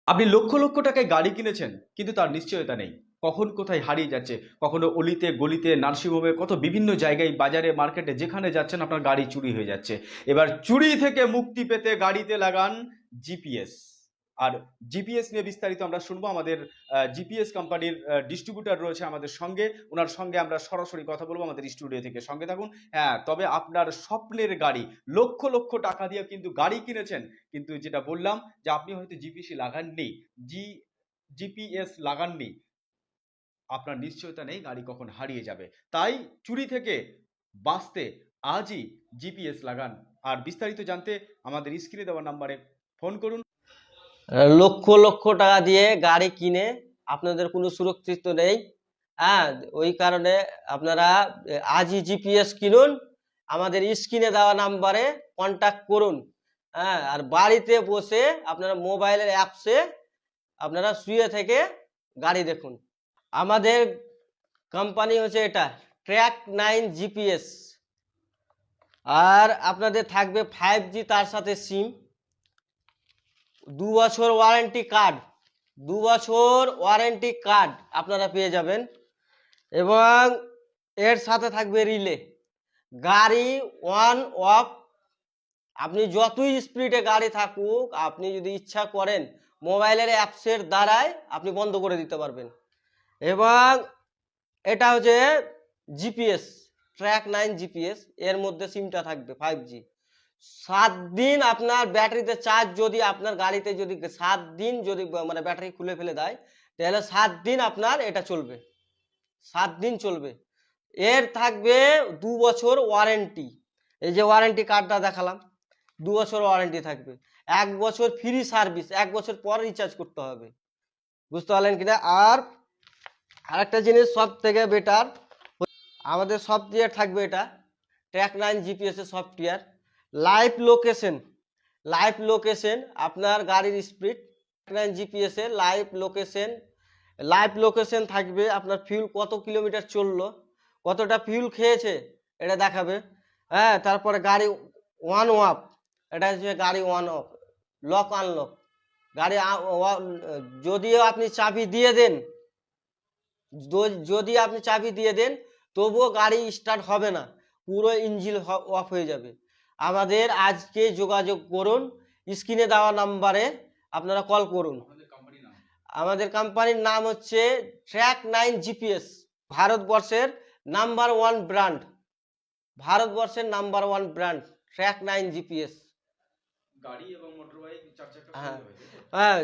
আপনি লক্ষ লক্ষ টাকায় গাড়ি কিনেছেন কিন্তু তার নিশ্চয়তা নেই, কখন কোথায় হারিয়ে যাচ্ছে। কখনো অলিতে গলিতে, নার্সিংহোমে, কত বিভিন্ন জায়গায়, বাজারে, মার্কেটে যেখানে যাচ্ছেন আপনার গাড়ি চুরি হয়ে যাচ্ছে। এবার চুরি থেকে মুক্তি পেতে গাড়িতে লাগান জিপিএস। আর জিপিএস নিয়ে বিস্তারিত আমরা শুনবো। আমাদের জিপিএস কোম্পানির ডিস্ট্রিবিউটর রয়েছে আমাদের সঙ্গে, ওনার সঙ্গে আমরা সরাসরি কথা বলবো আমাদের স্টুডিও থেকে। সঙ্গে থাকুন। হ্যাঁ, তবে আপনার স্বপ্নের গাড়ি, লক্ষ লক্ষ টাকা দিয়ে কিন্তু গাড়ি কিনেছেন, কিন্তু যেটা বললাম যে আপনি হয়তো জিপিএস লাগাননি, জি জিপিএস লাগাননি, আপনার নিশ্চয়তা নেই গাড়ি কখন হারিয়ে যাবে। তাই চুরি থেকে বাঁচতে আজই জিপিএস লাগান। আর বিস্তারিত জানতে আমাদের স্ক্রিনে দেওয়া নাম্বারে ফোন করুন। লক্ষ লক্ষ টাকা দিয়ে গাড়ি কিনে আপনাদের কোনো সুরক্ষিত নেই। হ্যাঁ, ওই কারণে আপনারা আজই জিপিএস কিনুন, আমাদের স্ক্রিনে দেওয়া নাম্বারে কন্টাক্ট করুন। হ্যাঁ, আর বাড়িতে বসে আপনারা মোবাইলের অ্যাপসে আপনারা শুয়ে থেকে গাড়ি দেখুন। আমাদের কোম্পানি হচ্ছে এটা ট্র্যাক 9 জিপিএস। আর আপনাদের থাকবে 5G, তার সাথে সিম, 2 বছর ওয়ারেন্টি কার্ড, 2 বছর ওয়ারেন্টি কার্ড আপনারা পেয়ে যাবেন। এবং এর সাথে থাকবে রিলে, গাড়ি অন অফ, আপনি যতই স্পিডে গাড়ি থাকুক, আপনি যদি ইচ্ছা করেন মোবাইলের অ্যাপসের দ্বারাই আপনি বন্ধ করে দিতে পারবেন। এবং এটা হচ্ছে জিপিএস, ট্র্যাক 9 জিপিএস, এর মধ্যে সিমটা থাকবে 5G। 7 দিন আপনার ব্যাটারিতে চার্জ, যদি আপনার গাড়িতে যদি 7 দিন যদি মানে ব্যাটারি খুলে ফেলে দেয়, তাহলে 7 দিন আপনার এটা চলবে, 7 দিন চলবে। এর থাকবে 2 বছর ওয়ারেন্টি। এই যে ওয়ারেন্টি কার্ডটা দেখালাম, 2 বছর ওয়ারেন্টি থাকবে। 1 বছর ফ্রি সার্ভিস, 1 বছর পর রিচার্জ করতে হবে। বুঝতে পারলেন কিনা? আর আরেকটা জিনিস সব থেকে বেটার, আমাদের সফটওয়্যার থাকবে এটা ট্র্যাক 9 জিপিএস এর software. Live location, live location আপনার গাড়ির স্পিড, 9 জিপিএস এর লাইভ লোকেশন, লাইভ লোকেশন থাকবে। আপনার ফিউল কত কিলোমিটার চললো, কতটা ফিউল খেয়েছে, এটা দেখাবে। হ্যাঁ, তারপরে গাড়ি ওয়ান অফ, এটা হচ্ছে গাড়ি ওয়ান অফ, লক আনলক। গাড়ি যদিও আপনি চাবি দিয়ে দেন, যদি আপনি চাবি দিয়ে দেন তবুও গাড়ি স্টার্ট হবে না, পুরো ইঞ্জিন অফ হয়ে যাবে। আমাদের আজকে যোগাযোগ করুন, স্ক্রিনে দেওয়া নাম্বারে আপনারা কল করুন। আমাদের কোম্পানির নাম হচ্ছে ট্র্যাক 9 জিপিএস, ভারতবর্ষের নাম্বার 1 ব্র্যান্ড, ভারতবর্ষের নাম্বার 1 ব্র্যান্ড ট্র্যাক 9 জিপিএস। গাড়ি এবং মোটরবাইক চার চাকা হ্যাঁ, সবই হয়, তাই তো? হ্যাঁ,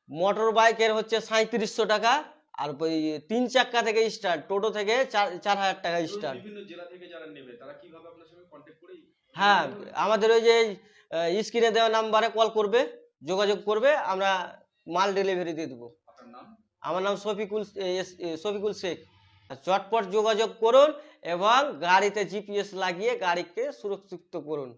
মোটর বাইকের হচ্ছে 3700 টাকা, আর ওই 3 চাক্কা থেকে স্টার্ট, টোটো থেকে 4000 টাকা স্টার্ট। বিভিন্ন জেলা থেকে যারা নেবে তারা কিভাবে আপনার সঙ্গে কন্ট্যাক্ট করে হ্যাঁ, আমাদের ওই যে স্ক্রিনে দেওয়া নাম্বারে কল করবে, যোগাযোগ করবে, আমরা মাল ডেলিভারি দিয়ে দেবো। আপনার নাম? আমার নাম শফিকুল শেখ। চটপট যোগাযোগ করুন এবং গাড়িতে জিপিএস লাগিয়ে গাড়িকে সুরক্ষিত করুন।